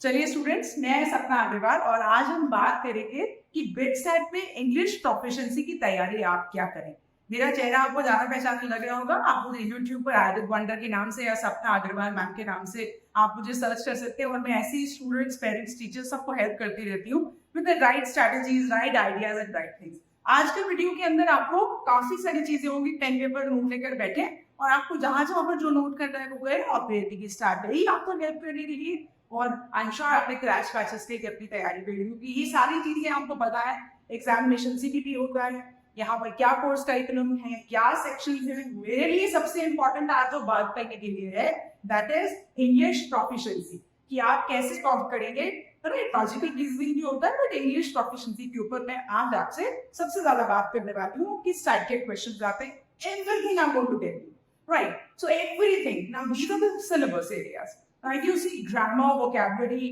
चलिए स्टूडेंट्स, मैं सपना अग्रवाल और आज हम बात करेंगे कि बिटसेट में इंग्लिश प्रोफिशिएंसी की तैयारी आप क्या करें। मेरा चेहरा आपको ज्यादा पहचान लग रहा होगा। आप मुझे यूट्यूब पर आदित्य वंडर के नाम से या सपना अग्रवाल मैम के नाम से आप मुझे सर्च कर सकते हैं और मैं ऐसी स्टूडेंट्स, पेरेंट्स, टीचर्स सबको हेल्प करती रहती हूँ with the right strategies, right ideas and right things. आज के वीडियो के अंदर आपको काफी सारी चीजें होंगी। पेन पेपर नोट लेकर बैठे और आपको जहां जहां पर जो नोट करना है वो करें और प्रेरित स्टार्ट करें आपको हेल्प करने के लिए। और आई एम श्योर आपने क्रैश बैचेस की अपनी तैयारी कर ली क्योंकि ये सारी चीजें आपको पता है। एग्जामिनेशन सीपीटी होता है, यहाँ पर क्या कोर्स करिकुलम है, क्या सेक्शन है। मेरे लिए सबसे इंपॉर्टेंट आज जो बात करने के लिए है दैट इज इंग्लिश प्रोफिशिएंसी, कि आप कैसे सॉल्व करेंगे। लॉजिकल रीजनिंग भी होता है बट इंग्लिश प्रोफिशिएंसी के ऊपर मैं आज आपसे सबसे ज्यादा बात करने वाली हूँ। किस टाइप के क्वेश्चन आते हैं, everything I am going to tell you, right? So everything. Now these are the syllabus areas. Right? You see grammar, vocabulary,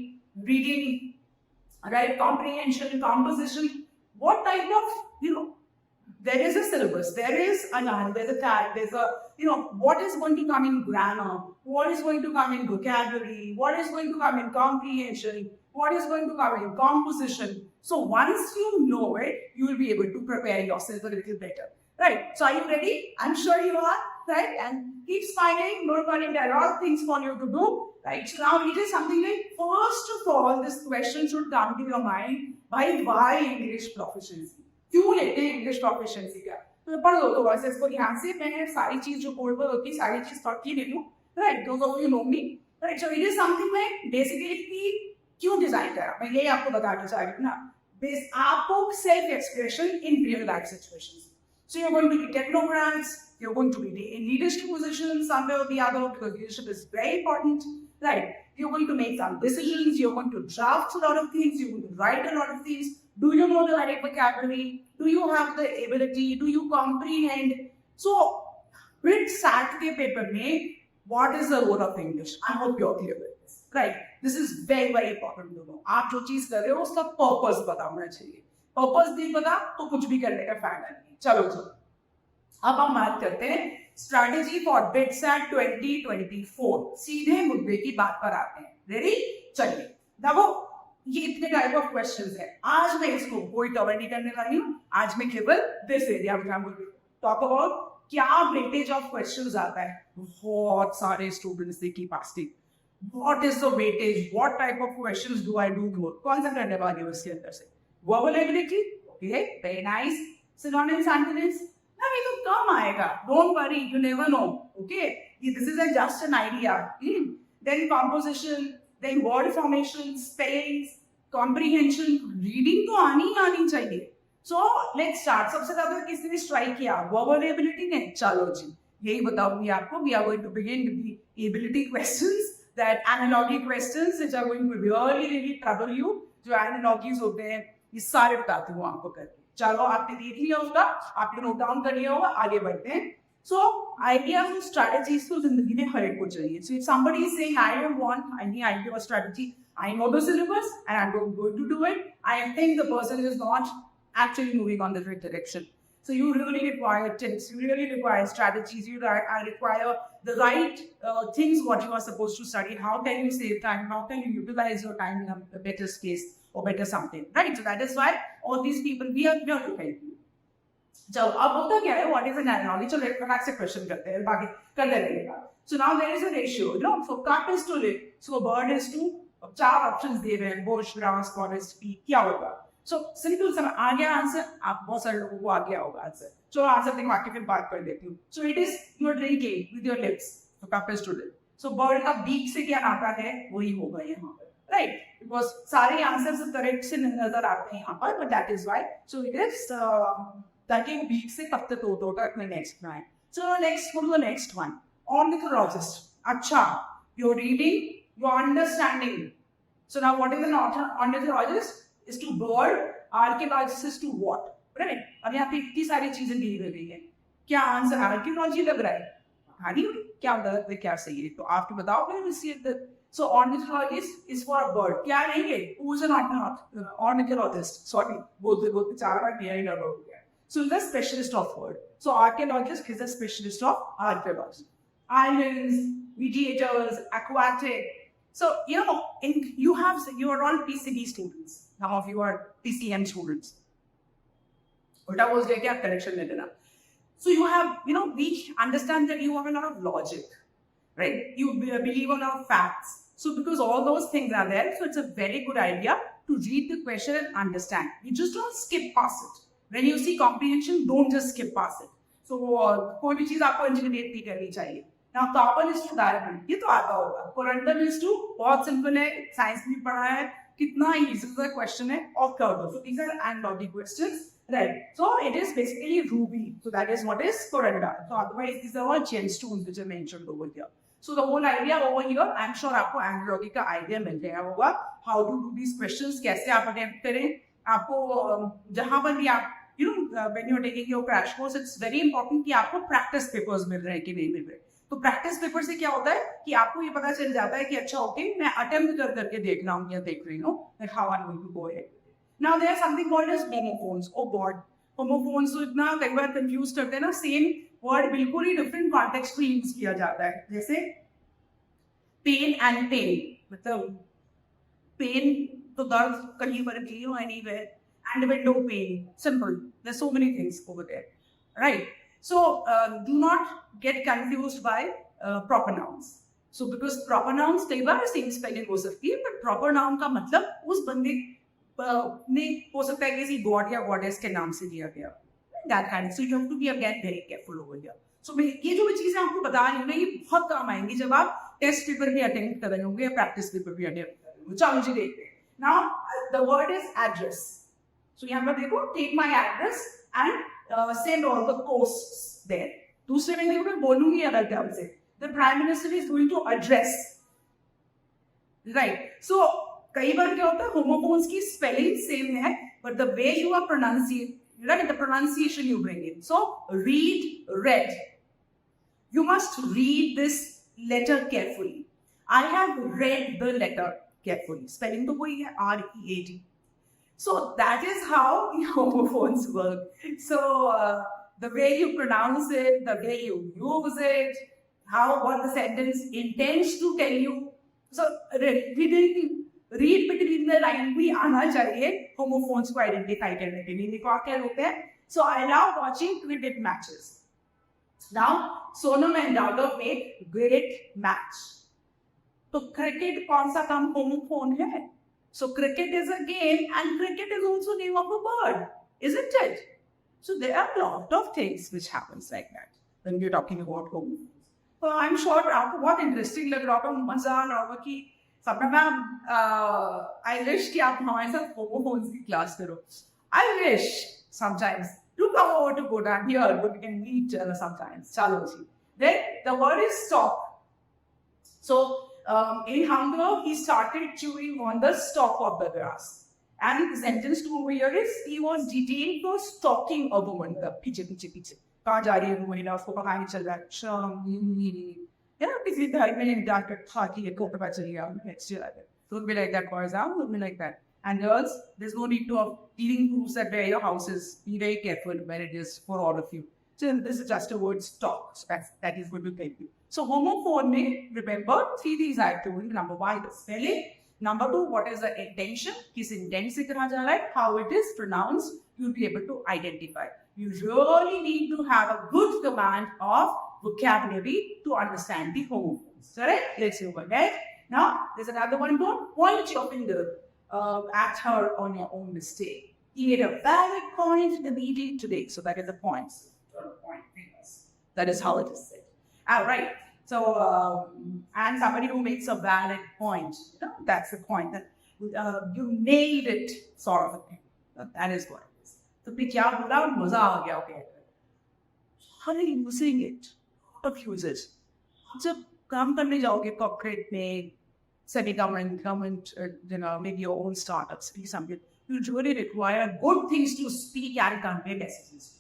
reading, right? Comprehension, composition. What type of, there is a syllabus, there is a line, there's a tag, there's a, what is going to come in grammar, what is going to come in vocabulary, what is going to come in comprehension, what is going to come in composition. So once you know it, you will be able to prepare yourself a little better. Right? So are you ready? I'm sure you are. Right? And keep smiling, don't worry, there are a lot of things for you to do. Right? So now it is something like, first of all, this question should come to your mind, why English proficiency? क्यों लेते हैं English proficiency का? तो पढ़ लो तो वैसे इसको ध्यान से। मैंने सारी चीज जो कोड पर होती है सारी चीज थॉट की ले लूं। Right? Those of you know me. Right? So it is something like basically कि क्यों डिजाइन करा, मैं ये आपको बताना चाह रही हूँ ना। बेस आपको self expression in real life situations. So you're going to be technocrats, you're going to be in leadership positions somewhere or the other because leadership is very important, right? You're going to make some decisions, you're going to draft a lot of things, you're going to write a lot of things. Do you know the right vocabulary? Do you have the ability? Do you comprehend? So, with Saturday paper mein, what is the role of English? I hope you're clear with this, right? This is very, very important to know. आप जो चीज कर रहे हो उसका purpose पता होना चाहिए। पर्पस नहीं पता तो कुछ भी करने का फायदा नहीं। चलो अब हम बात करते हैं स्ट्रैटेजी फॉर बिटसेट 2024। सीधे मुद्दे की बात पर आते हैं। रेडी? चलिए देखो, ये इतने टाइप ऑफ क्वेश्चंस है। आज मैं इसको कोई कवर नहीं करने वाली हूँ। आज मैं केवल दिस एरिया में टॉक अबाउट क्या वेटेज ऑफ क्वेश्चंस आता है। बहुत सारे स्टूडेंट्स की पास थी। What is the weightage, what type of questions do I do, कौन सा करने वाली हूँ इसके अंदर से। Verbal ability, okay, very nice. Synonyms, antonyms, ना ये तो कम आएगा. Don't worry, you never know. Okay, this is just an idea. Then composition, then word formation, spellings, comprehension, reading तो आनी चाहिए. So let's start. सबसे ज़्यादा किसने स्ट्राइक किया? Verbal ability ने. चलो जी, यही बताऊंगी आपको. We are going to begin with the ability questions, that analogy questions which are going to really trouble you. जो analogies होते हैं ये सारे बताती हूँ आपको करके। चलो आपने देख लिया होगा, आपने नोट डाउन कर लिया होगा, आगे बढ़ते हैं। सो आइडियाज और स्ट्रैटेजीज तो जिंदगी में हर एक को चाहिए। So if somebody is saying I don't want any idea और strategy, I know the syllabus and I am going to do it, I think the person is not actually moving on the right direction. So you really require tips, you really require strategies, I require the right things what you are supposed to study. How can you save time? How can you utilize your time in a better space or better something, right? So that is why all these people we are here to help you. चलो अब होता क्या है, what is an analogy? चलो एक प्रकार से question करते हैं, बाकी करने लगेगा। So now there is a ratio, so cup is to live, so bird is to, चार ऑप्शंस दे रहे हैं, bush, grass, forest, peak, क्या होगा? So सिंपल सा आ गया आंसर। आप बहुत सारे लोगों को आ गया होगा आंसर। चलो आंसर देखो, आके फिर बात कर देती हूँ। So it is you are drinking with your lips, so cup is to live. So bird का beak से क्या आता है वही होगा यहाँ पर, right? Because सारे आंसर्स करेक्ट से नजर आते हैं यहाँ पर, but that is why. So it is ताकि beak से कब तक होगा अपने next में। So next go to the next one, ornithologist. अच्छा, you're reading, you're understanding. So now what is an ornithologist? Is to bird, archaeologist is to what, right? अब यहाँ पे इतनी सारी चीजें दी गई है। क्या आंसर आर्कियोलॉजी लग रहा है? हानी क्या गलत है क्या सही है तो आप बताओ। So ornithologist is for a bird. क्या नहीं है? Who is an ornithologist? Sorry, बोलते चार बार किया ही लगा हो गया। So the specialist of bird. So archaeologist is a specialist of archaeology. Islands, mediators, aquatic, So, you are all PCB students. Some of you are PCM students. Ulta was like a correction ले लेना. So you have, we understand that you have a lot of logic, right? You believe a lot of facts. So because all those things are there, so it's a very good idea to read the question and understand. You just don't skip past it. When you see comprehension, don't just skip past it. So कोई भी चीज आपको engineer नहीं करनी चाहिए. Now carbon is to diamond, ये तो आता होगा. Corundum is to बहुत simple है, साइंस में पढ़ा है, कितना easy सा question है और कर दो. So these are analogy questions. Right. So it is basically Ruby. So that is what is Corunda. So otherwise these are all gemstones which are mentioned over here. So the whole idea over here, I'm sure आपको analogy का idea मिल गया होगा. How to do these questions, कैसे आप attempt करें. आपको जहाँ पर भी आप, when you're taking your crash course, it's very important कि आपको practice papers मिल रहे हैं कि नहीं मिल रहे. तो practice paper से क्या होता है कि आपको ये पता चल जाता है कि अच्छा okay, मैं attempt करके देख रहा हूँ या देख रही हूँ, like how I'm going to go ahead. Now there is something called as homophones. Oh God, homophones तो इतना कई बार confused करते हैं ना. Same word बिल्कुल ही different context में use किया जाता है. जैसे pain and pain, मतलब pain तो दर्द कहीं पर भी हो anywhere, and window pain. Simple. There's so many things over there, right? So do not get confused by proper nouns. So because proper nouns कई बार same spelling हो सकती है, but proper noun का मतलब उस बंदे ने हो सकता है किसी गॉड या गॉडेस के नाम से दिया गया. That kind. So you have to be again very careful over here. So ये जो भी चीजें आपको बता रही हूँ ना, ये बहुत काम आएंगी जब आप टेस्ट पेपर भी अटेंड कर रहे होंगे या प्रैक्टिस पेपर भी अटेंड कर रहे होंगे. चलो जी देखते हैं. Now the word is address. So यहाँ पर देखो, take my address and send all the posts there. दूसरे में देखो मैं बोलूंगी अगर क्या से. The Prime Minister is going to address. Right. So कई बार क्या होता है, homophones की spelling same है, but the way you are pronouncing, right, the pronunciation you bring in. So read, read. You must read this letter carefully. I have read the letter carefully. Spelling तो वही है, R-E-A-D. So that is how the homophones work. So the way you pronounce it, the way you use it, what the sentence intends to tell you. So read between the line भी आना चाहिए homophones को identify करने के लिए. देखो क्या होते हैं. So I love watching cricket matches. Now Sonam and Raghav made great match. तो cricket कौन सा काम homophone है? So cricket is a game and cricket is also name of a bird, isn't it? So there are a lot of things which happens like that when we're talking about homophones. So I'm sure आपको बहुत interesting लग रहा होगा, मजा आ रहा होगा कि सबने मैम I wish कि आप हमारे साथ homophones की class करो. I wish sometimes to come over to Bhutan here, but we can meet sometimes. चलो जी. Then the word is stop. So in hunger, he started chewing on the stalk of the grass. And the sentence to over here is, he was detained for stalking a woman. पीछे पीछे पीछे कहाँ जा रही है वो महिला, उसको पता नहीं चल रहा है. किसी घर में जाकर खा के एक कोट पर चली गया. Next year, don't be like that, boys. Don't be like that. And girls, there's no need to have eating proofs that where your house is. Be very careful where it is for all of you. So this is just a word stalk. So that is going to help you. So homophone में remember 3 things I told you. Number 1, the spelling. Number 2, what is the intention? किस intent से कहा जा रहा है? How it is pronounced? You'll be able to identify. You really need to have a good command of vocabulary to understand the homophones. Correct? Let's see over there. Now there's another one. Don't point your finger at her on your own mistake. You made a valid point in the meeting today. So that is the point. Point fingers. That is how it is said. All right. So, and somebody who makes a valid point, that's the point, that you made it, sort of a thing. That is what it is. So, kya bola aur maza aa gaya, okay. How are you using it? What uses? जब काम करने जाओगे corporate में, semi-government, government, maybe your own startups, something, you really require good things to speak and convey messages.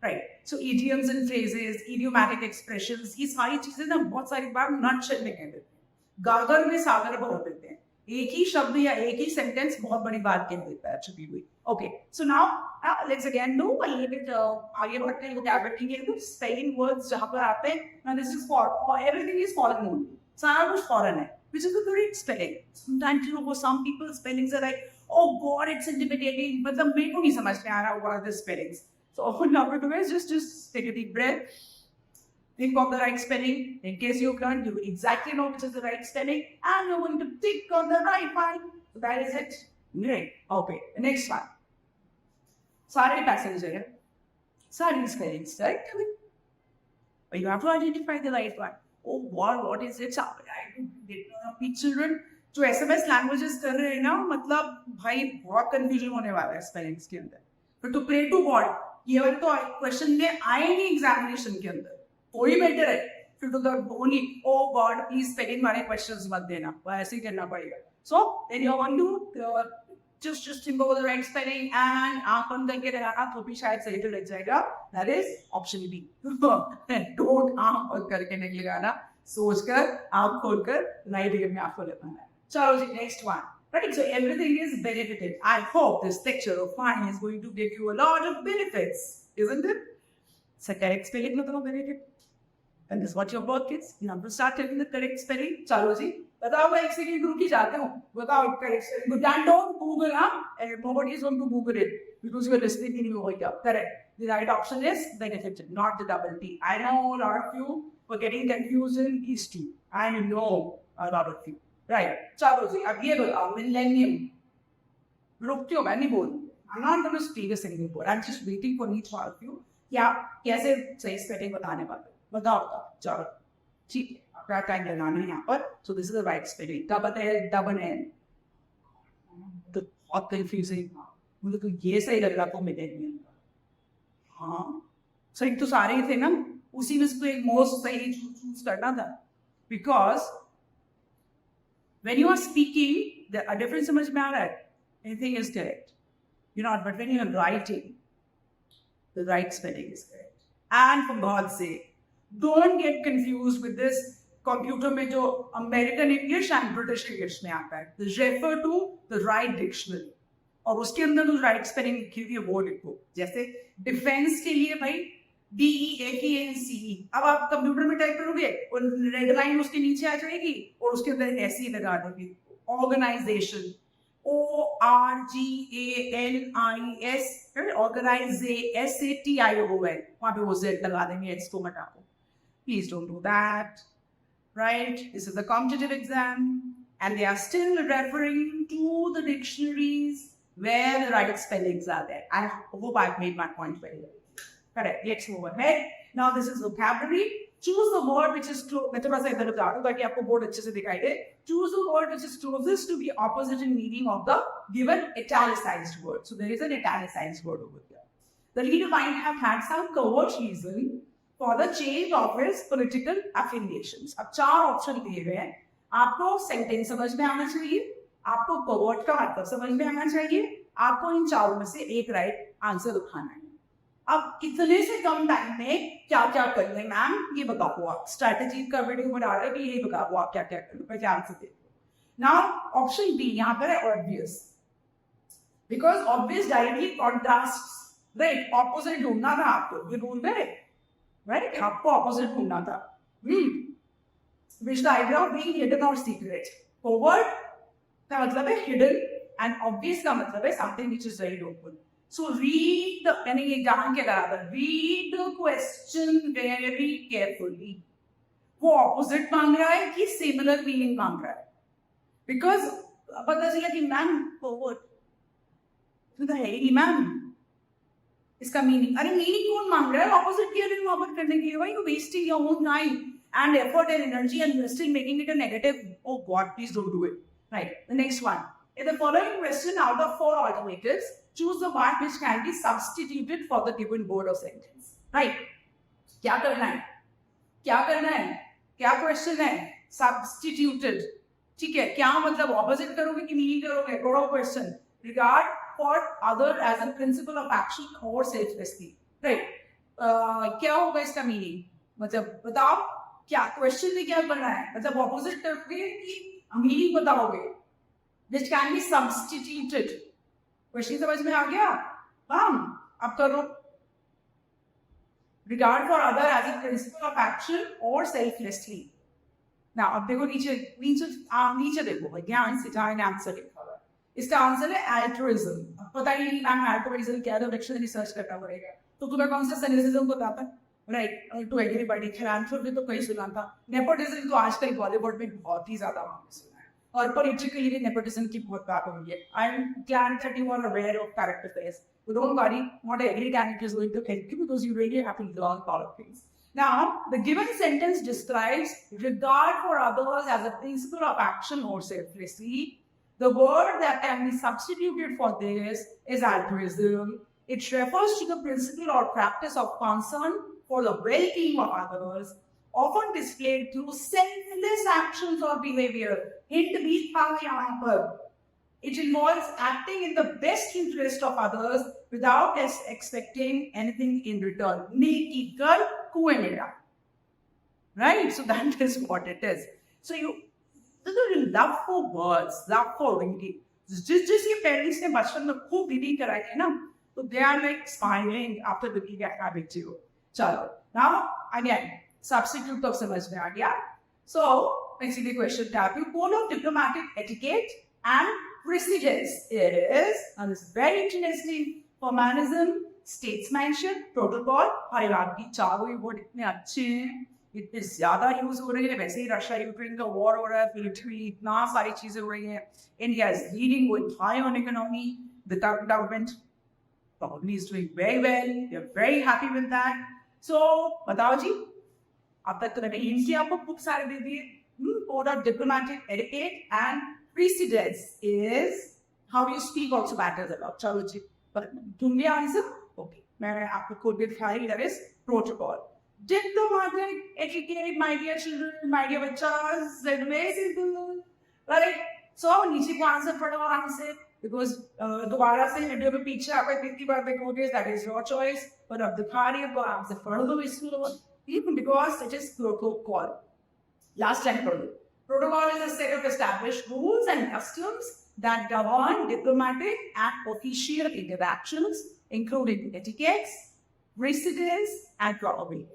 Right. So idioms and phrases, idiomatic expressions, ये सारी चीजें ना बहुत सारी बार nutshell में कह देते हैं. गागर में सागर भर देते हैं. एक ही शब्द या एक ही sentence बहुत बड़ी बात कह देता है छुपी हुई. Okay. So now let's again do a little bit आगे बढ़ते हैं vocabulary के तो spelling words जहाँ पर आते हैं. Now this is for everything is foreign only. सारा कुछ foreign है. which is the correct spelling. Sometimes, for some people, spellings are like, oh God, it's intimidating, but the main को नहीं समझ में आ रहा what are the spellings. So often now we do is just take a deep breath, think of the right spelling. In case you've learned, you exactly know which is the right spelling, and you're going to tick on the right one. So that is it. Great. Okay. The next one. Sorry, passenger. Sorry, spellings, right? But you have to identify the right one. Oh, what is it? Children जो SMS languages कर रहे हैं ना, मतलब भाई बहुत confusion होने वाला है spellings के अंदर. But to pray to God, ये वाले तो question में आएंगे examination के अंदर. कोई better है. फिर तो Dhoni, oh God, please spelling वाले questions मत देना. वो ऐसे ही करना पड़ेगा. So then you want to just think over the right spelling and आप अंदर के रहना तो भी शायद सही तो लग जाएगा. That is option B. Don't आँख खोल करके नहीं लगाना. सोचकर आँख खोलकर right ear में आपको लगाना है. चलो जी, next one. Right, so everything is benefited. I hope this lecture of mine is going to give you a lot of benefits, isn't it? So correct spelling में तो benefit. And this is what your work is. You have to start telling the correct spelling. चलो जी, बताओ मैं एक second रुक ही जाता हूँ. बताओ correct spelling. But then don't Google and nobody is going to Google it because you are listening in your ear. Correct. The right option is benefited, not the double T. I know a lot of you were getting confused in these two. I know a lot of you. Right. चलो जी, अब ये बताओ millennium. रुकती हो मैं नहीं बोल. I'm not going to speak a single word. I'm just waiting for each one of you. क्या कैसे सही spelling बताने वाले? बताओ चलो. ठीक है. आपका टाइम लगाना है यहाँ पर. So this is the right spelling. double N. तो बहुत confusing. मुझे तो ये सही लग रहा था millennium. हाँ. सही तो सारे ही थे ना. उसी में से एक most सही choose करना था. Because when you are speaking, a difference समझ में आ रहा है. Anything is correct. You're not, but when you are writing, the right spelling is correct. And for God's sake, don't get confused with this computer में जो American English and British English में आता है. Refer to the right dictionary. और उसके अंदर जो right spelling लिखी हुई है वो लिखो. जैसे defense के लिए भाई DEFENCE. अब आप कंप्यूटर में टाइप करोगे और रेड लाइन उसके नीचे आ जाएगी और उसके अंदर ऐसे ही लगा देंगे. ऑर्गेनाइजेशन ORGANIS ऑर्गेनाइजेशन वहां पे वो Z लगा देंगे. X को हटा दो. Please don't do that. Right? This is a competitive exam and they are still referring to the dictionaries where the right spellings are there. I hope I've made my point very well. Correct. Let's move ahead. Now this is vocabulary. Choose the word which is close. मैं थोड़ा सा इधर उतार दूँ ताकि आपको board अच्छे से दिखाई दे. Choose the word which is closest to the opposite in meaning of the given italicized word. So there is an italicized word over here. The leader might have had some covert reason for the change of his political affiliations. अब चार option दिए हुए हैं. आपको sentence समझ में आना चाहिए. आपको covert का मतलब समझ में आना चाहिए. आपको इन चारों में से एक राइट आंसर उठाना है. अब इतने से कम टाइम में क्या क्या करना है मैम, ये बताओ आप. स्ट्रैटेजी का वीडियो बना रहे हैं, ये बताओ आप क्या क्या करना है. ध्यान से देखो. नाउ ऑप्शन बी यहाँ पर है obvious, because obvious directly contrast. Right, opposite ढूंढना था आपको. ये ढूंढ रहे राइट, आपको ऑपोजिट ढूंढना था. Which the idea of being hidden और सीक्रेट. कोवर्ट का मतलब है हिडन एंड ऑब्वियस का मतलब है something which is very open. So read the read the question very carefully. वो opposite मांग रहा है कि similar meaning मांग रहा है. Because पता चला कि मैम forward तो है ही मैम इसका meaning. अरे meaning कौन मांग रहा है? Opposite के लिए वापस करने के लिए. Why you wasting your own time and effort and energy and still making it a negative? Oh God, please don't do it. Right. The next one. In the following question, out of 4 alternatives, choose the one which can be substituted for the given word or sentence. Right? क्या करना है? क्या करना है? क्या question है? Substituted. ठीक है? क्या मतलब opposite करोगे कि meaning करोगे? Third question. Regard for other as a principle of action or selflessly. Right? क्या होगा इसका meaning? मतलब बताओ क्या question में क्या करना है? मतलब opposite करोगे कि meaning बताओगे? Which can be substituted. Question समझ में आ गया? अब करो. Regard for other as a principle of action or selflessly. Now अब देखो नीचे देखो ज्ञान सिद्धांत आंसर लिखा हुआ है. इसका आंसर है altruism. अब पता ही नहीं मैम altruism क्या है तो डिक्शनरी सर्च करना पड़ेगा. तो तुम्हें कौन सा cynicism बताता है? Right to everybody. philanthropy तो कहीं सुना था. nepotism तो आजकल बॉलीवुड में बहुत ही ज्यादा हमने सुना है. और politically भी nepotism की बहुत बात हो रही है. I'm glad that you are aware of character traits. So don't worry, not every character is going to help you because you really have to learn a lot of things. Now, the given sentence describes regard for others as a principle of action or selflessly. The word that can be substituted for this is altruism. It refers to the principle or practice of concern for the well-being of others, often displayed through selfless actions or behavior. Hint bhi tha yahan par. It involves acting in the best interest of others without expecting anything in return. Neki kar kuए mera. Right? So that is what it is. So this is love for words, love for reading. Just your parents ने बचपन में खूब reading कराई है ना, so they are like smiling after looking at it too. चलो, now again substitute तो समझ में आ गया. So basically question tab you follow diplomatic etiquette and precedence is, and this is very interesting, formalism, statesmanship, protocol, hierarchy. चारों ये word इतने अच्छे हैं, इतने ज़्यादा यूज हो रहे हैं. वैसे ही रशिया यूक्रेन का वॉर हो रहा है, मिलिट्री इतना सारी चीजें हो रही हैं. India is leading with high on economy. The current government probably is doing very well. We are very happy with that. So बताओ जी, अब तक तो मैंने इंडिया को खूब सारे दे दिए. Code of diplomatic etiquette and precedence is how you speak also matters a lot. चलो जी, पर दूंगे आंसर. Okay, मैंने आपको कोड दिखाई. There is protocol. Diplomatic etiquette, my dear children, my dear bachas, that very simple, right? So नीचे को answer पढ़ो आराम से, because दोबारा से वीडियो पे पीछे आपको कितनी बार देखोगे, that is your choice. पर अब दिखा रही है तो आराम से पढ़ दो इसको, even because it is protocol. Last time पढ़ दो. Protocol is a set of established rules and customs that govern diplomatic and official interactions, including etiquettes, precedence, and property.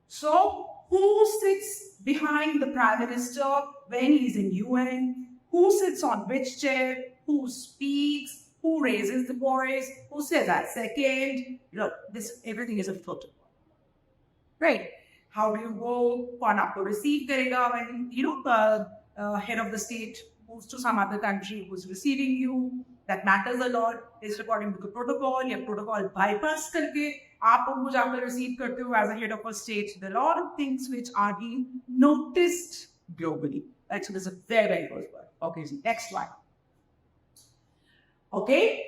So, who sits behind the Prime Minister when he's in UN? Who sits on which chair? Who speaks? Who raises the voice? Who says that second? Look, everything is a protocol. Right? How do you go? कौन आपको receive करेगा when head of the state moves to some other country who's receiving you? That matters a lot. Is according to the protocol. या protocol bypass करके आप उनको जाकर receive करते हो as a head of a state. There are a lot of things which are being noticed globally. Actually, this is a very, very first word. Okay, so next one. Okay.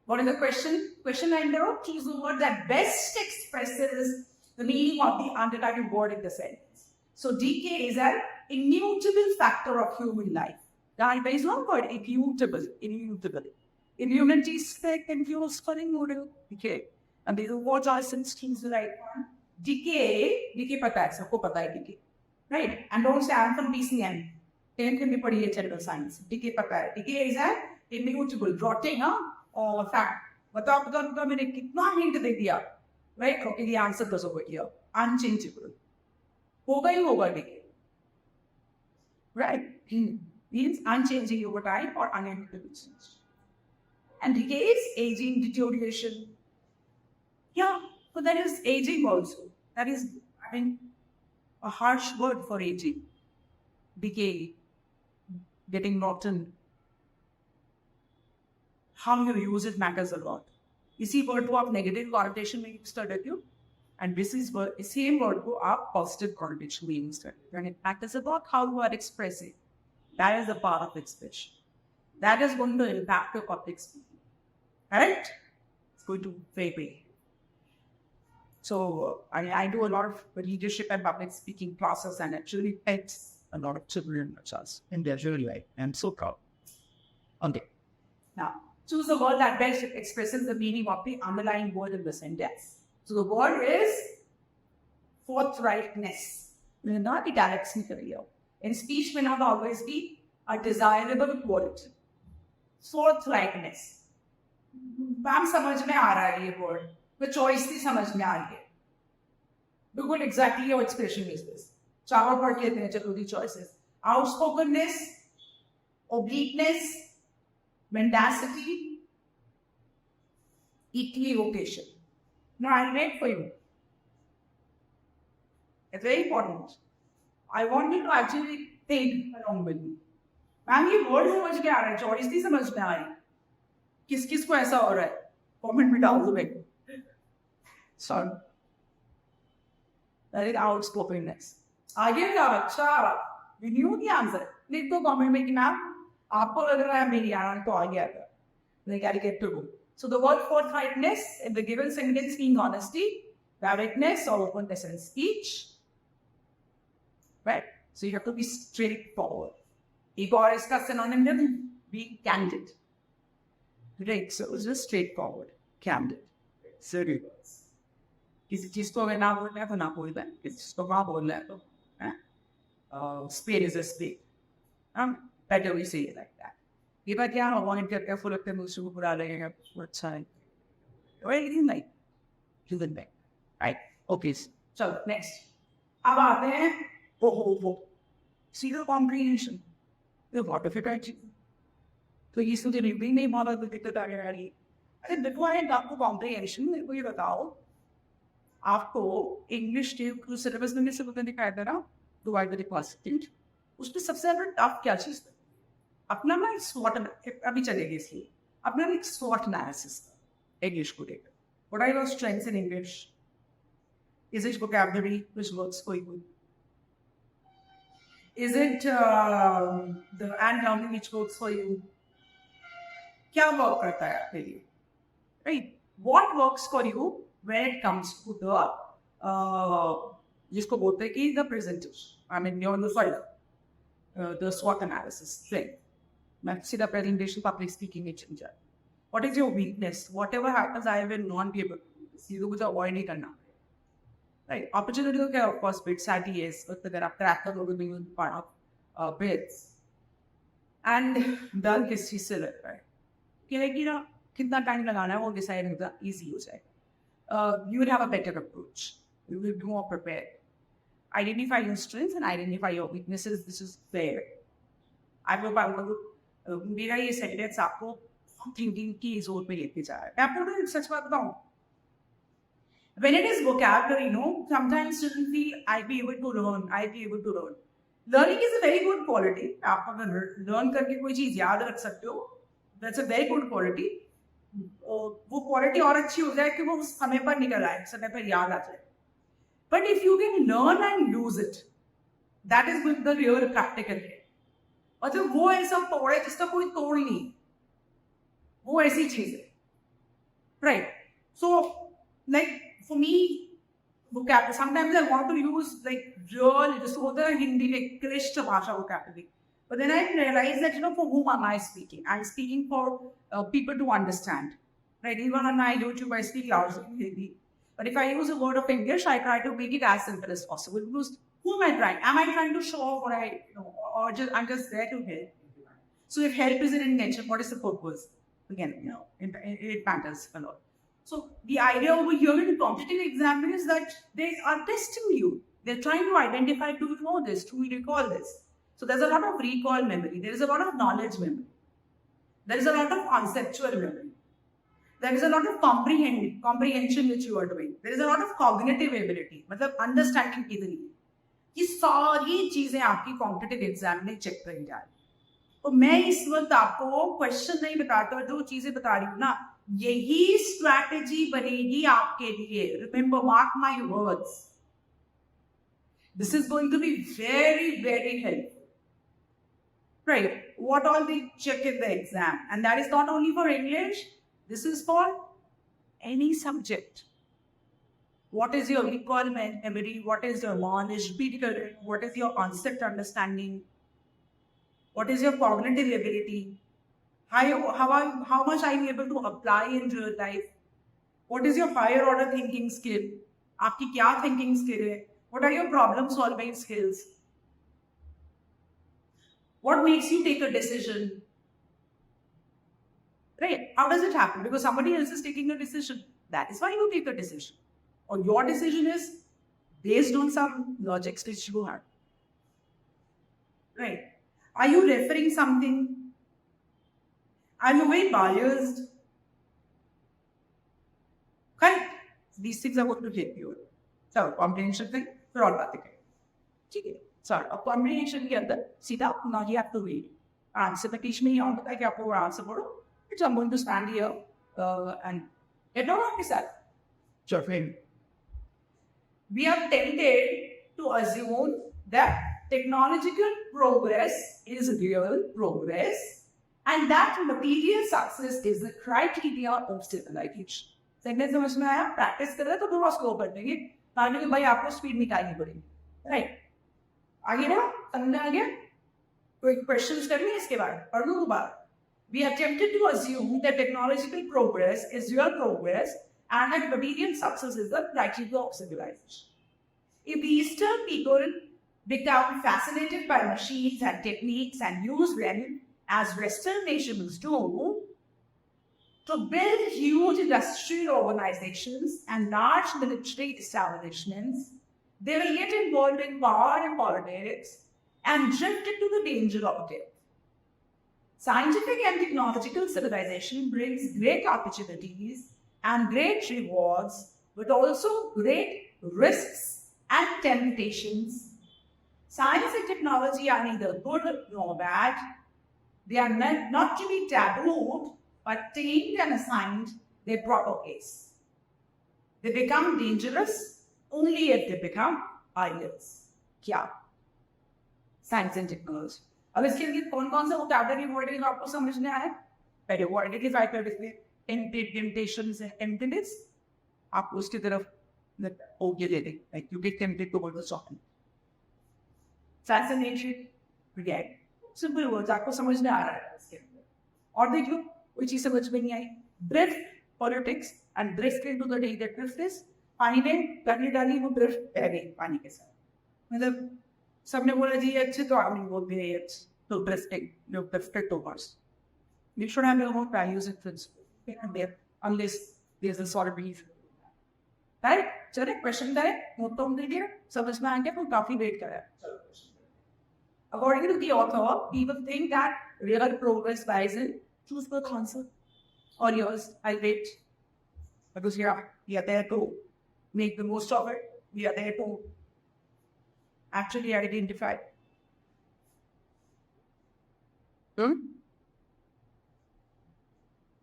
What is the question? Question line there. Choose the word that best expresses the meaning of the underlying word in the sentence. So decay is an immutable factor of human life. Now, there is one word, immutable. Immunity is like confused decay. And these words are things like decay pata hai, sabko pata hai decay. Right? And don't say I'm from PCM. 10th can be padi general science. Decay pata hai. Decay is an immutable, rotting fact. बताओ मैंने कितना hint दे दिया. Right? Okay, the answer goes over here. Unchangeable. होगा ही होगा decay. Right? Means unchanging over time or unable to be changed. And decay is aging, deterioration. Yeah, but that is aging also. That is, a harsh word for aging. Decay, getting rotten. How you use it matters a lot. इसी word को आप negative connotation में use कर देते हो, and this is word, same word को आप positive connotation में use करते हो. And it matters about how you are expressing. That is the part of expression. That is going to impact your public speaking. Correct? It's going to vary. So I do a lot of leadership and public speaking classes, and actually helps a lot of children such as in their journey life. I'm so proud. Okay. Now, choose the word that best expresses the meaning of the underlying word in the sentence. So the word is forthrightness. Will not be directly clear. In speech may not always be a desirable quality. Forthrightness. Ma'am समझ में आ रहा है ये word. The choice थी समझ में आ रही है. Because exactly your expression is this. चार पढ़ लेते हैं, चलो दी choices. Outspokenness, obliqueness, mendacity, equivocation. Now I'll read for you. It's very important. I want you to actually think along with me. Ma'am ये वर्ड समझ में आ रहा है, चॉइस नहीं समझ में आ रही. किस किस को ऐसा हो रहा है? कमेंट में डाल दो भाई. Sorry. That is outspokenness. आगे क्या बच्चा? You knew the answer. लिख दो कमेंट में कि मैम आपको लग रहा है मेरी आना तो आ गया था. Then I get to go. So the word forthrightness in the given sentence means honesty, directness, or openness in speech. Right? So you have to be straightforward. Ego is ka synonym of being candid. Right? So it's just straightforward, candid. Serious. किसी चीज को अगर ना बोलना है तो ना बोलना है, किसी चीज को ना बोलना है तो spade is a spade. Better we say it like that. ये बात क्या है? Avoid करके फुल अपने मुझसे को बुरा लगेगा, अच्छा है. Or anything like human being, right? Okay. So next. अब आते हैं वो serial comprehension. The what if it actually? तो ये सुन जब भी नहीं माला तो दिक्कत आ गई. अरे देखो आए आपको comprehension मेरे को ये बताओ. आपको इंग्लिश के सिलेबस में से पता दिखाया था ना, डिवाइड बाय क्लासिफिकेशन. उसमें सबसे ज्यादा टफ क्या चीज था? अपना ना स्वॉट, अभी चलेगी इसलिए अपना एक स्वॉट एनालिसिस इंग्लिश को लेकर. What are your strengths in English? Is it vocabulary which works for you? Is it the end learning which works for you? क्या वर्क करता है आपके लिए? Right? What works for you when it comes to the जिसको बोलते हैं कि the presentation, I mean the SWOT analysis thing. मैं सीधा presentation public speaking में चल जाए. What is your weakness? Whatever happens, I will not be able to do this. ये तो मुझे avoid नहीं करना. Right? Opportunity तो क्या? Of course, bits at yes, but अगर आप crack करोगे तो you will part of bits. And डर किस चीज से लगता है? क्या है कि ना कितना टाइम लगाना है वो डिसाइड होता है, easy हो जाएगा. You will have a better approach. You will be more prepared. Identify your strengths and identify your weaknesses. This is fair. I hope मेरा ये सेंटेंस आपको थिंकिंग की जोर पे लेके जा रहा है. मैं आपको तो सच बात बताऊं. When it is vocabulary, sometimes students feel I'll be able to learn. I'll be able to learn. Learning is a very good quality. आप अगर learn करके कोई चीज याद रख सकते हो, that's a very good quality. वो क्वालिटी और अच्छी हो जाए कि वो उस समय पर निकल आए, समय पर याद आ जाए. But if you can learn and use it, that is with the real practical. मतलब वो ऐसा तोड़ है जिसका कोई तोड़ नहीं, वो ऐसी चीज है. Right? So like for me vocabulary, sometimes I want to use like real, just होता है हिंदी में क्लिष्ट भाषा vocabulary. But then I realized that, for whom am I speaking? I'm speaking for people to understand. Right? Even on my YouTube, I speak loudly in Hindi. But if I use a word of English, I try to make it as simple as possible. Because who am I trying? Am I trying to show off what I know? Or I'm just there to help? So if help is an intention, what is the purpose? Again, it matters a lot. So the idea over here in the competitive exam is that they are testing you. They're trying to identify, do you know this? Do you recall this? So there's a lot of recall memory. There is a lot of knowledge memory. There is a lot of conceptual memory. There is a lot of comprehension which you are doing. There is a lot of cognitive ability. मतलब understanding की तरीके. ये सारी चीजें आपकी competitive exam में check करी जा रही है. तो मैं इस वक्त आपको क्वेश्चन नहीं बताता, जो चीजें बता रही हूँ ना, यही स्ट्रैटेजी बनेगी आपके लिए. Remember, mark my words. This is going to be very, very helpful. Right? What all they check in the exam, and that is not only for English. This is for any subject. What is your recall memory? What is your knowledge? What is your concept understanding? What is your cognitive ability? How much are you able to apply in real life? What is your higher order thinking skill? आपकी क्या thinking skill है? What are your problem solving skills? What makes you take a decision? Right? How does it happen? Because somebody else is taking a decision. That is why you take a decision. Or your decision is based on some logics which you have. right? Are you referring something? Are you very biased? Correct? These things are going to help you. So, comprehension thing, फिर और बातें करें. ठीक है? So, अब comprehension के अंदर सीधा now you have to read. Answer the teach me on that आपको answer पढ़ो. So I'm going to stand here and get on with that. Sure, fine. We are tempted to assume that technological progress is real progress and that material success is the criteria of civilization. Second समझ में आया? Practice कर रहे तो थोड़ा slow कर देंगे ताकि कि भाई आपको स्पीड निकालनी पड़ेगी. राइट, आगे ना समझ में आ गया? कोई क्वेश्चंस करनी है इसके बाद? पढ़ लो दोबारा. We are tempted to assume that technological progress is real progress and that material success is the criteria of civilization. If the Eastern people become fascinated by machines and techniques and use them as Western nations do to build huge industrial organizations and large military establishments, they will get involved in power and politics and drift into the danger of death. Scientific and technological civilization brings great opportunities and great rewards, but also great risks and temptations. Science and technology are neither good nor bad. They are meant not to be tabooed, but tamed and assigned their proper place. They become dangerous only if they become idols. क्या? Science and technology. अब इसके लिए कौन कौन सा vocabulary word है जो आपको समझने आया? पहले word identify कर देते हैं. Temptations and emptiness. आप उसकी तरफ ओके दे दें. Like you get tempted towards the shopping. Fascination, forget. Simple words आपको समझने आ रहा है इसके अंदर. और देख लो कोई चीज समझ में नहीं आई. Drift, politics and drift into the day that drift is. पानी में करनी डाली वो drift बह गई पानी के साथ. मतलब सबने बोला जी अच्छे तो आपने बोल दिया ये अच्छे तो ड्रिफ्टिंग जो drifted towards. You should have your own values and principles unless there's a sort of reason. Right? चलिए क्वेश्चन है नोट डाउन कीजिए समझ में आ गया तो काफी वेट कर रहा है. According to the author, people think that real progress lies in choose the answer or yours. I'll wait because we are there to make the most of it. We are there to actually identify.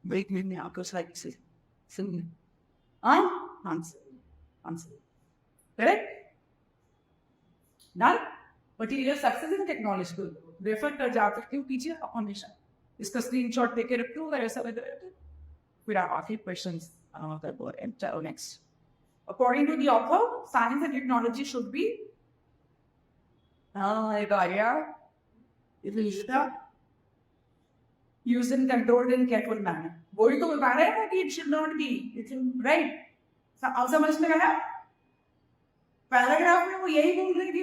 Wait with me, I'll go like this. Answer. Correct? Done? Material success in technological. Refer कर जा सकते हो पीछे हमेशा. इसका screenshot देके रखते हो अगर ऐसा वैसा. फिर आप आखिरी questions next. According to the author, science and technology should be used in controlled and careful manner. वही तो बता रहे हैं कि it should not be. It's right. अब समझ में आया? पैराग्राफ में वो यही बोल रही थी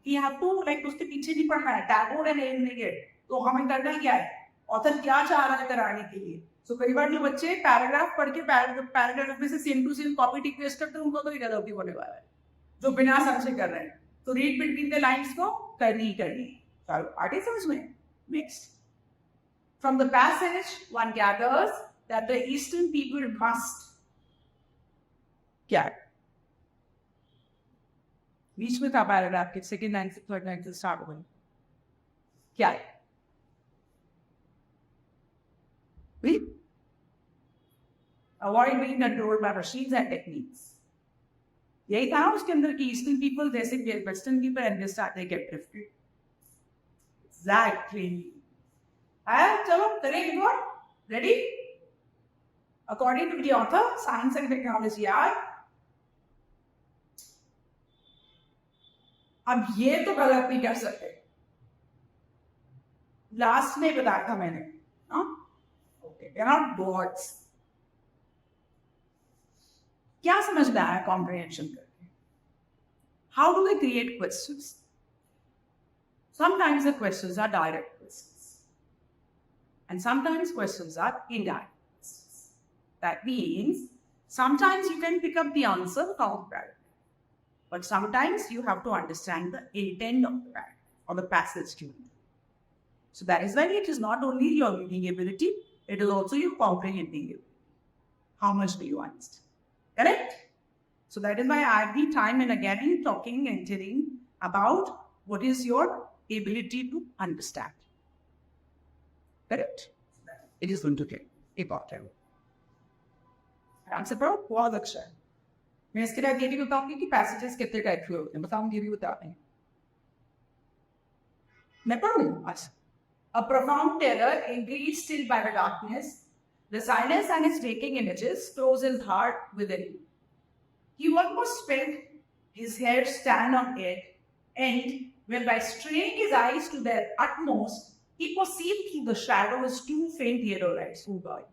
कि आपको लाइक उसके पीछे नहीं पढ़ना है. Tagore and alienate. तो हमें करना क्या है? ऑथर क्या चाह रहा है कराने के लिए? सो कई बार जो बच्चे पैराग्राफ पढ़ के पैराग्राफ में से same to same copy tick paste करते हैं उनको तो गलती होने वाला है जो बिना समझे कर रहे हैं. तो रीड बिटवीन द लाइंस को करनी आगे समझ में. Next. From the passage, one gathers that the Eastern people must क्या है? बीच में था पैराग्राफ के सेकेंड लाइन से थर्ड लाइन से स्टार्ट हो गई. क्या है? Avoid being controlled by machines and techniques. यही था उसके अंदर कि ईस्टर्न पीपल जैसे western people and they start they get drifted. Exactly. चलो करेंगे good. Ready? According to the author, science and technology are. अब ये तो गलत नहीं कर सकते. लास्ट में बताया था मैंने. Okay, they are not gods. क्या समझ में आया कॉम्प्रिहेंशन करके? How do they create questions? Sometimes the questions are direct questions, and sometimes questions are indirect questions. That means sometimes you can pick up the answer from the paragraph, but sometimes you have to understand the intent of the paragraph. or the passage to it. So that is why it is not only your reading ability, it is also your comprehending ability. How much do you understand? Correct? So that is why I be time and again talking and telling about what is your ability to understand. Correct? It is going to take important. Answer pro? बहुत अच्छा है. मैं इसके लिए ये भी बताऊंगी कि passages कितने टाइप के होते हैं. बताऊंगी भी बताते हैं. मैं पढ़ूँ आज. A profound terror, indeed still by the darkness, the silence and its waking images close his heart within him. He almost felt his hair stand on end, and when by straining his eyes to their utmost, he perceived through the shadows two faint yellow lights. Oh God.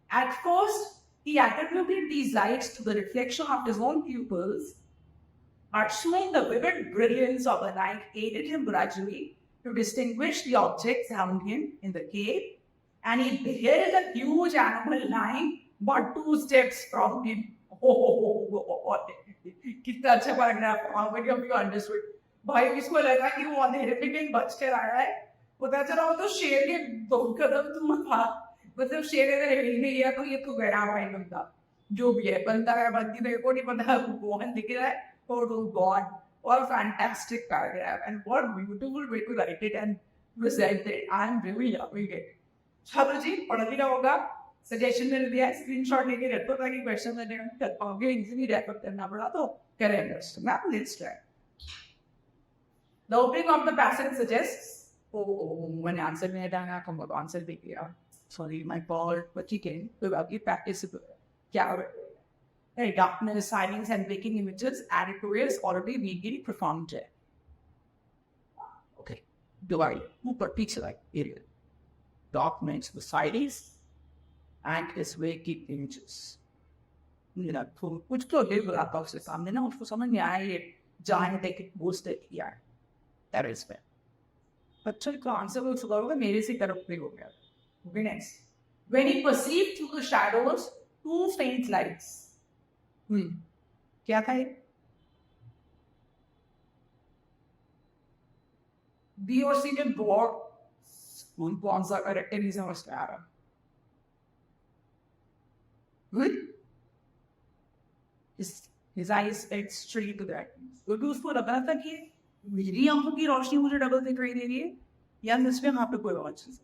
At first, he attributed these lights to the reflection of his own pupils, but soon the vivid brilliance of the night aided him gradually to distinguish the objects around him in the cave, and he beheld a huge animal lying but 2 steps from him. कितना अच्छा paragraph. How many of you understood? भाई इसको लगा कि वो अंधेरे में कहीं बच कर आया है. पता चला वो तो शेर के 2 कदम दूर था. मतलब शेर अगर हिल नहीं गया तो ये तो गया भाई बंदा. जो भी है बंदा है बंदी मेरे को नहीं पता कौन दिख रहा है. Oh God. What a fantastic paragraph, and what a beautiful way to write it and present it. I am really loving it. छात्र जी पढ़ लिया होगा. सजेशन मैंने दिया, स्क्रीनशॉट लेके रखो ताकि क्वेश्चन में कर पाओगे. इजीली रेफर करना पड़ा तो करेंगे. Now let's try. The opening of the passage suggests. When answer में डालना कम अब answer दे दिया. Sorry, my fault. But you can. तो आपकी practice क्या Hey, darkness, silence, and waking images added to his already really profound day. Okay, divide. ऊपर पीछे like area. Darkness, the silence, and his waking images. You know, कुछ तो ले आपका उसके सामने ना उसको समझ नहीं आया ये जाने तक बूस्ट किया. That is fair. बच्चों का आंसर वो सुबह होगा मेरे से तरफ पे हो गया. Okay, next. When he perceived through the shadows 2 faint lights. क्या था ये? बी और सी के बोर्ड कौन सा करेक्टर नहीं समझ आ रहा. His eyes stayed straight to that. क्योंकि उसको लग रहा था कि मेरी आंखों की रोशनी मुझे डबल दिख रही दे रही है या इसमें वहां पे कोई और चीज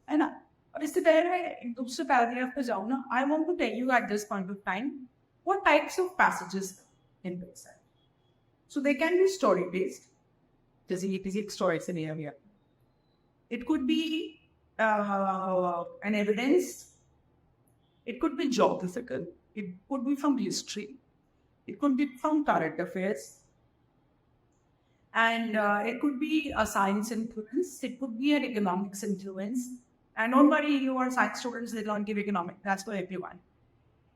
है ना. और इससे पहले मैं दूसरे पैराग्राफ पे जाऊँ ना. I want to tell you at this point of time what types of passages in Bedside. So they can be story based. There's a story scenario. It could be an evidence. It could be geographical. It could be from history. It could be from current affairs. And it could be a science influence. It could be an economics influence. And don't worry, you are science students, they don't give economics. That's for everyone.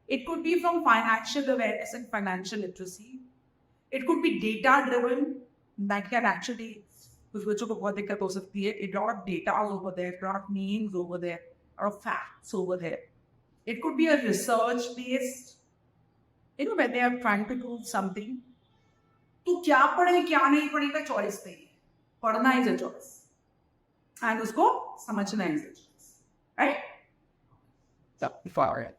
It could be from financial awareness and financial literacy. It could be data-driven. That can actually, कुछ बच्चों को बहुत दिक्कत हो सकती है. It brought data over there, brought names over there, or facts over there. It could be a research-based. You know, when they are trying to do something, तो क्या पढ़े क्या नहीं पढ़े का choice नहीं है. पढ़ना is a choice. And उसको समझना is a choice. Right? So, before it.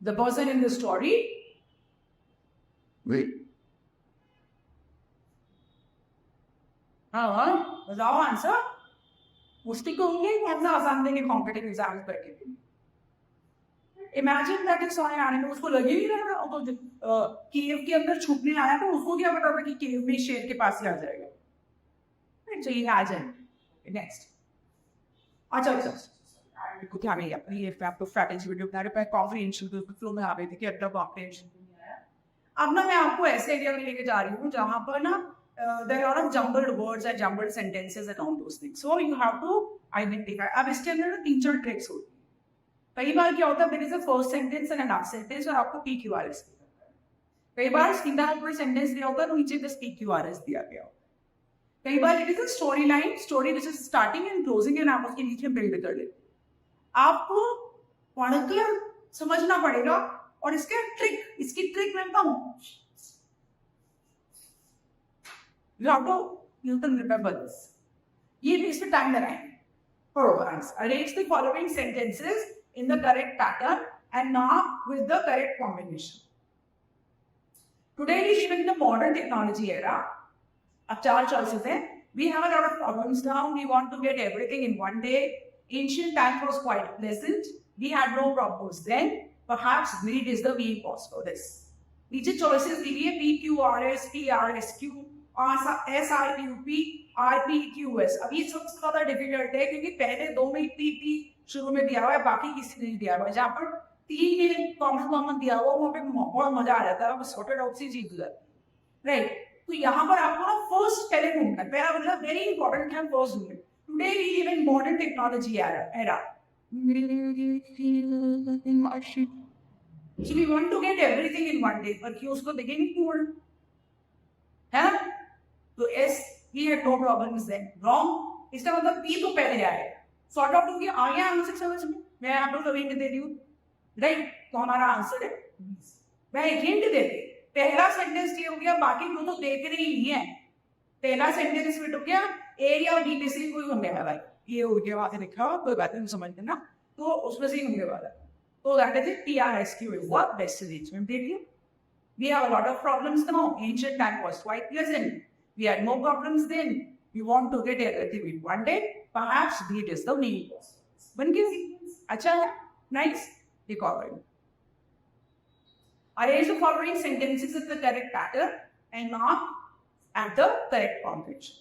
The person in the story. Wait. बताओ आंसर. मुश्किल को होंगे कौन सा आसान देंगे कॉम्पिटिटिव एग्जाम्स बैठे. इमेजिन दैट इज सॉरी आने में उसको लगे ही रहा था तो केव के अंदर छुपने आया तो उसको क्या पता था कि केव में शेर के पास ही आ जाएगा. तो ये आ जाए. नेक्स्ट. अच्छा कुछ आ गई अपनी ये आपको स्ट्रैटेजी वीडियो बना रहे पे कॉम्प्रिहेंशन के फ्लो में आ गई थी कि अड्डा कॉम्प्रिहेंशन नहीं आया. अब ना मैं आपको ऐसे एरिया में लेके जा रही हूँ जहाँ पर ना there are a lot of jumbled words and jumbled sentences and all those things. So you have to identify. अब इसके अंदर ना 3-4 ट्रिक्स होती है. कई बार क्या होता है there is a first sentence and a last sentence और आपको PQRS. कई बार सीधा ऊपर सेंटेंस दिया होगा तो नीचे बस PQRS दिया गया होगा. कई बार it is a story which is starting and closing and आप उसके नीचे बिल्ड कर लेते. आपको पढ़ के समझना पड़ेगा और इसकी ट्रिक मैं बताऊं. You have to remember this. ये भी इसमें टाइम लगाएंगे. Arrange the following sentences in the correct pattern and now with the correct combination. Today we live in the modern technology era. अब 4 choices हैं. We have a lot of problems now. We want to get everything in one day. Ancient times was quite pleasant. We had no problems then. Perhaps greed is the main cause for this. नीचे choices दी है P Q R S T R S Q S R Q P R P Q S. अब ये सबसे ज़्यादा difficult है क्योंकि पहले 2 में P शुरू में दिया हुआ है, बाकी किसी ने दिया हुआ है. जहाँ पर 3 में कॉमन दिया हुआ वहाँ पे बहुत मजा आ जाता है. सॉर्टेड आउट सी चीज है, राइट. तो यहाँ पर आपको ना फर्स्ट पहले ढूंढना है. पहला मतलब वेरी इंपॉर्टेंट है फर्स्ट ढूंढना. Today we live in modern technology era. So we want to get everything in one day, पर क्यों उसको देखेंगे पूर्ण है. तो S we had no problems then. Wrong. इसका मतलब P तो पहले आए. सॉर्ट आउट होंगे आगे आंसर समझ में. मैं आपको तो हिंट दे दी हूँ, राइट. तो हमारा आंसर है. मैं एक हिंट दे दी. पहला सेंटेंस ये हो गया, बाकी दो तो देख रही नहीं है. पहला सेंटेंस में तो क्या एरिया और डी से कोई होने वाला है. ये हो गया वहां से लिखा कोई बात नहीं समझ लेना. तो उसमें से ही होने वाला है. तो that is TRSQ is what best arrangement period. We have a lot of problems now. Ancient time was quite pleasant. We had no problems then. We want to get everything in one day. Perhaps greed is the main cause. बन गया sequence. अच्छा है, nice. एक और arrange the following sentences in the correct pattern and mark at the correct combination.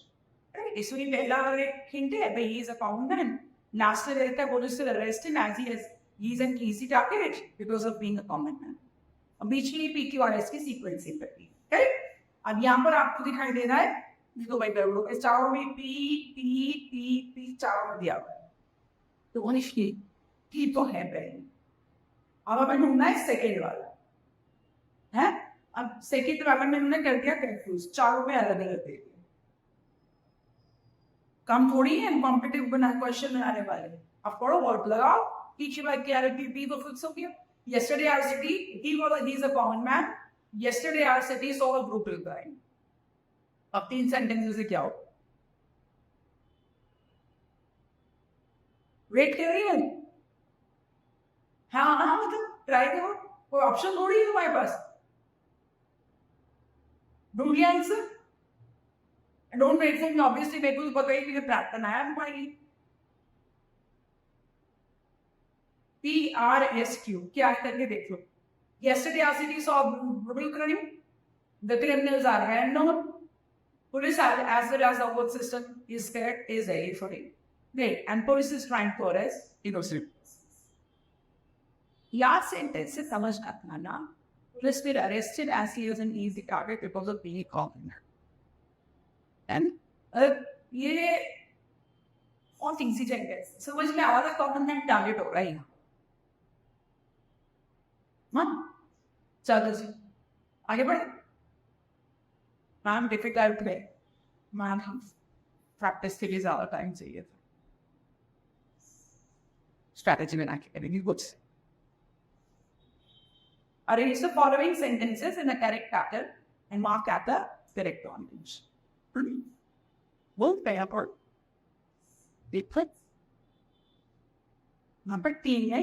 Right? इसमें पहला एक hint है भाई he is a common man. Last में रहता है police will arrest him as he is an easy target because of being a common man. अब बीच में P Q R S की सीक्वेंस है. राइट. अब यहाँ पर आपको दिखाई दे रहा है तो भाई इस चारों में P चारों में दिया हुआ है. तो वो निश्चित P तो है पहले. अब हमें ढूंढना है सेकेंड वाला है. अब सेकेंड वाला में हमने कर दिया कंफ्यूज. चारों में अलग अलग दे दिया. कम थोड़ी है कॉम्पिटिटिव बना क्वेश्चन बनाने वाले. अब पढ़ो वर्ड लगाओ. पीछे बात क्या है P तो फिक्स हो गया. Yesterday our city he is a common man. Yesterday our city saw a brutal crime. अब 3 सेंटेंसेस से क्या हो. वेट कर रही है. हाँ मतलब ट्राई करो. कोई ऑप्शन थोड़ी है तुम्हारे पास. ढूंढ लिया answer. Don't wait for me. Obviously मेरे को पता है कि प्रार्थना आया तुम्हारी. TRSQ क्या करके देख लो. Yesterday our city saw brutal crime. The criminals are hand known. Police as well as the whole system is scared is ready for it. Right. And police is trying to arrest innocent. यार sentence से समझ आता ना. Police were arrested as he was an easy target because of being a common man. And ये और easy sentence समझ में आवाज कॉमन मैन टारगेट हो रहा है. चलो जी आगे बढ़े. मैम डिफिकल्ट है. मैम प्रैक्टिस के लिए ज़्यादा टाइम चाहिए था. स्ट्रैटेजी बना के करेंगे कुछ. Arrange the following sentences in a correct pattern and mark at the correct combination. Won't pay apart. Put number 3 है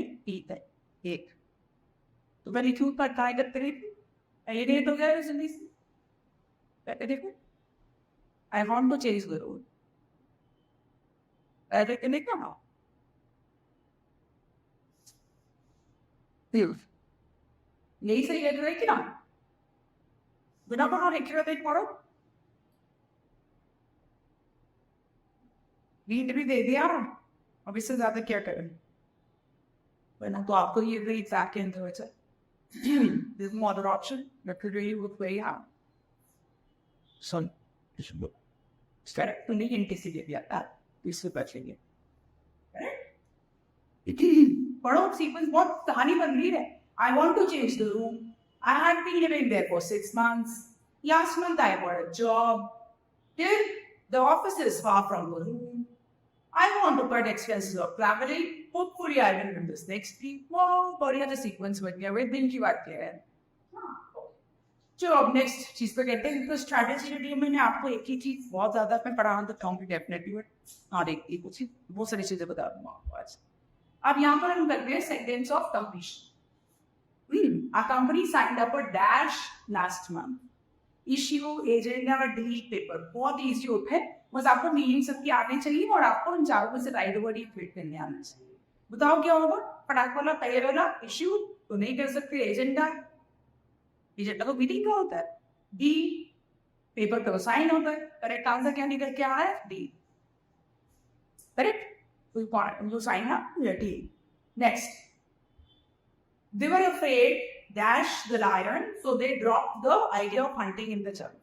एक. तो मैंने क्यों पर ट्राई करते रही. ये तो गया जिंदगी से. देखो I want to change the rule. ऐसे करने का ना यही सही लग रहा है कि ना. बिना पढ़ो लिख देख पढ़ो. नीट भी दे दिया. अब इससे ज्यादा क्या करें. वरना तो आपको ये the exact answer है. There's no other option. That could really look way out. So, correct. तो नहीं anticipate दिया था. इससे बचेंगे. पढ़ो सीक्वेंस बहुत कहानी बन रही है. I want to change the room. I had been living there for 6 months. Last month I got a job. Till the office is far from the room. I want to cut expenses of traveling. Hopefully I will win this next week. Wow, बढ़िया सा sequence बन गया. वे दिन की बात क्या है. चलो अब नेक्स्ट चीज पे कहते हैं, तो स्ट्रैटेजी वीडियो में आपको एक ही चीज बहुत ज्यादा मैं पढ़ा तो कहूँगी डेफिनेटली, हाँ देखिए कुछ बहुत सारी चीजें बता दूंगा आपको आज। अब यहाँ पर हम करते हैं sentence of completion. Our company signed up a dash last month. Issue agent और delete paper बहुत इजी होता है, बस आपको मीनिंग सबकी आनी चाहिए और आपको उन चारों में से राइट वर्ड ही फिट करने आना चाहिए। बताओ क्या होगा? फटाक वाला पहले वाला इश्यू तो नहीं कर सकते, एजेंडा एजेंडा तो मीटिंग का होता है, डी पेपर तो साइन होता है। करेक्ट आंसर क्या निकल के आ रहा है? डी। करेक्ट, तो साइन है D. Next, they were afraid dash the lion, so they dropped the idea of hunting in the jungle.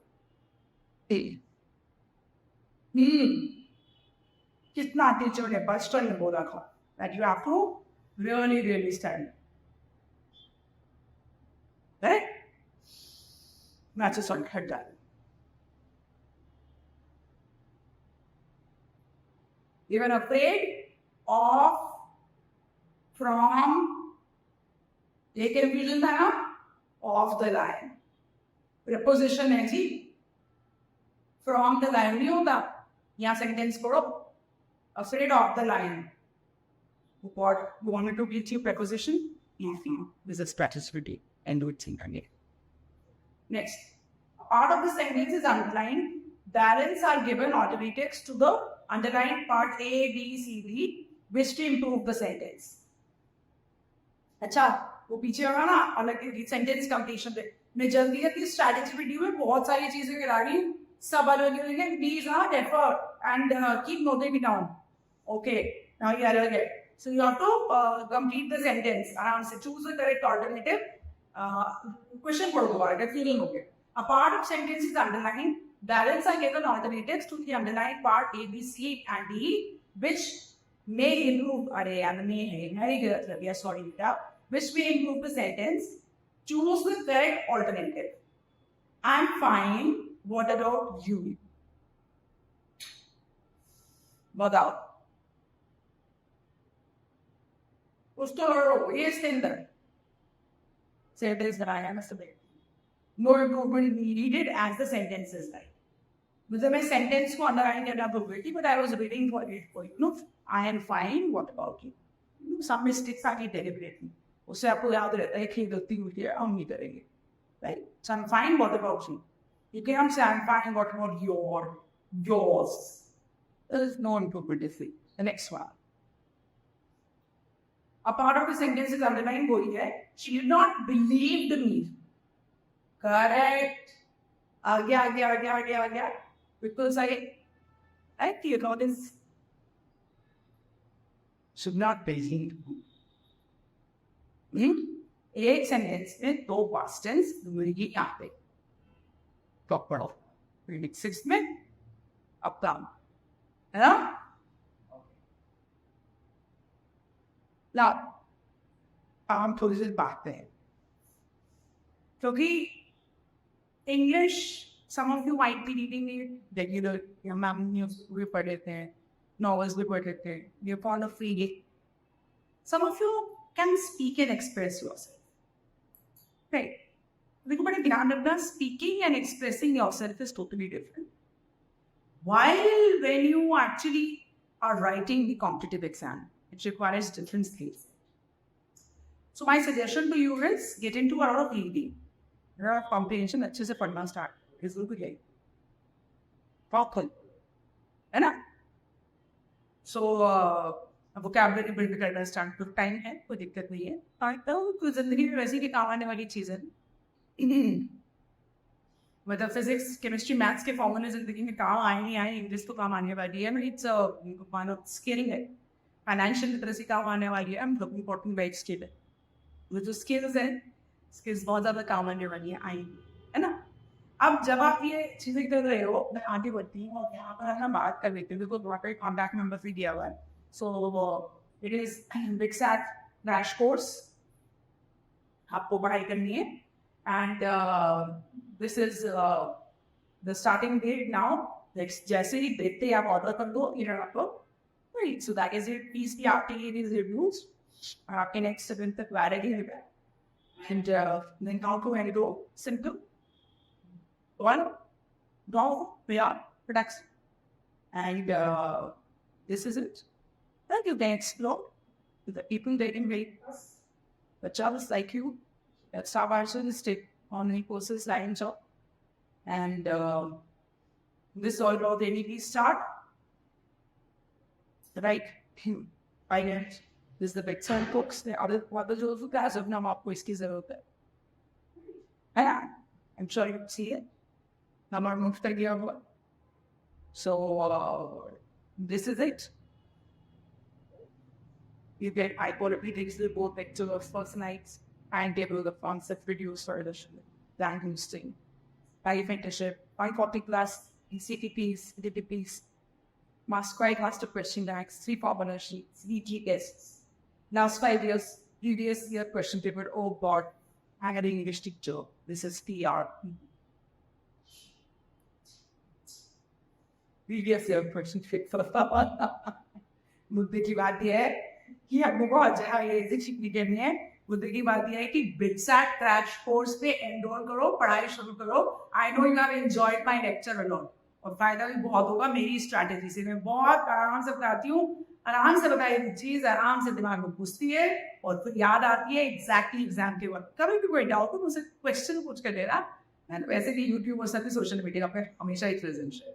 कितना टीचर ने बचपन में बोला था that you have to really study. Right? That's just what I done. They were afraid of from ये confusion था ना, of the line preposition है जी, फ्रॉम द लाइन नहीं होता। यहाँ सेंटेंस पढ़ो, afraid of the line, what you wanted to get your preposition, easy with a strategy and do it again. Next, part of the sentence is underlined. Balance are given alternatives to the underlined part A, B, C, D, which to improve the sentence. अच्छा, वो पीछे होगा ना अलग sentence completion पे। मैं जल्दी की स्ट्रैटेजी वीडियो में बहुत सारी चीजें गिरा रही हूँ, सब अलग होंगे, please refer and keep noting it down. Okay, now you are अलग, so you have to complete the sentence आराम से, choose the correct alternative. Question पढ़ो दोबारा, अगर फीलिंग हो गया। A part of sentence is underlined, balance are given alternatives to the underlined part A, B, C and D, which may improve, अरे यार may है, very good, yeah, sorry बेटा, which may improve the sentence. Choose the correct alternative. I'm fine, what about you? बताओ, उसको ये standard sentence that I am submitting. No improvement needed as the sentence is right. मुझे मैं sentence को underline करना भूल गई थी, but I was reading for it for you know, I am fine, what about you, some mistakes are deliberately, उससे आपको याद रहता है कि गलती हुई है, हम नहीं करेंगे, right? So I am fine, what about you, you can say I am fine, what about yours, there is no improvement this week. The next one, a part of the sentence is underlined बोली है, she did not believe the me, correct, आगे because I you know this should not believe. एक sentence में दो past tense दूसरी यहाँ पे top पढ़ो, फिर सिक्स में अप डाउन, है ना? ना हम थोड़ी सी बात हैं, क्योंकि English some of you might be reading it regular, या मैम न्यूज़ भी पढ़ लेते हैं, novels भी पढ़ लेते हैं, you're fond of reading. Some of you can speak and express yourself, right? देखो बड़े ध्यान रखना, speaking and expressing yourself is totally different. While when you actually are writing the competitive exam, it requires different skills. So my suggestion to you is get into a lot of reading. Comprehension अच्छे से पढ़ना start is good again. Proper, है ना? So vocabulary build करना start to time है, कोई दिक्कत नहीं है। तो जिंदगी में वैसे ही काम आने वाली चीज़ है। मतलब फिजिक्स, केमिस्ट्री, मैथ्स के फॉर्मूले जिंदगी में काम आए नहीं आए, इंग्लिश तो काम आने वाली है। इट्स वन ऑफ स्किल है, फाइनेंशियल लिटरेसी काम आने वाली है। इम्पोर्टेंट वेब स्किल है, वो जो स्किल्स है, स्किल्स बहुत ज़्यादा काम आने वाली है ना? अब जब आप ये चीज़ें कर रहे हो, मैं आगे बढ़ती हूँ और यहाँ पर हम बात कर लेते हैं, बिल्कुल वहाँ पर कॉन्टैक्ट नंबर भी दिया हुआ है। So it is BIGSAT crash course, आपको पढ़ाई करनी है। And this is the starting date now. जैसे ही देखते ही आप ऑर्डर कर दो आपको, so that is it. Please be आपके these reviews, आपके नेक्स्ट सेवन तक वैलिड है। And then how to handle simple one, now we are products. And this is it. Then you can explore with the people that can make the jobs like you. That staff also stick on any courses like job. And this is all about the NEP start. Right? Finance. This is the big son books. The other जो class of नाम आपको इसकी जरूरत है ना? I'm sure you see it. Number मुफ्त दिया हुआ. So this is it. You get high quality digital both vector of first nights and table the concept reduce for the rank boosting. By mentorship, 540 plus CTPs, DTPs, master question banks, 3 formula sheets, VT tests. Last 5 years, previous year question paper, oh God, I had an English teacher. This is TR. Previous year question paper. मुद्दे की बात यह है कि हमने को अच्छा ये सीखने के लिए मुद्दे की बात यह है कि बिटसैट क्रैश कोर्स पे एनरोल करो, पढ़ाई शुरू करो. I know you have enjoyed my lecture a lot और फायदा भी बहुत होगा मेरी स्ट्रैटेजी से. मैं बहुत आराम से बताती हूँ, आराम से बताई हुई चीज आराम से दिमाग में घुसती है और फिर याद आती है एग्जैक्टली एग्जाम के वक्त. कभी भी कोई डाउट हो मुझसे क्वेश्चन पूछ कर देना. मैं वैसे भी यूट्यूब और सभी सोशल मीडिया पे हमेशा ही प्रेजेंट है.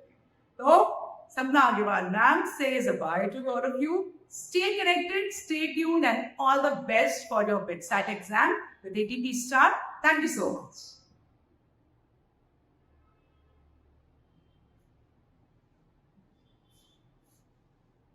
तो Sapna Agarwal ma'am says bye to all of you. Stay connected, stay tuned, and all the best for your BITSAT exam with ATP Star. Thank you so much.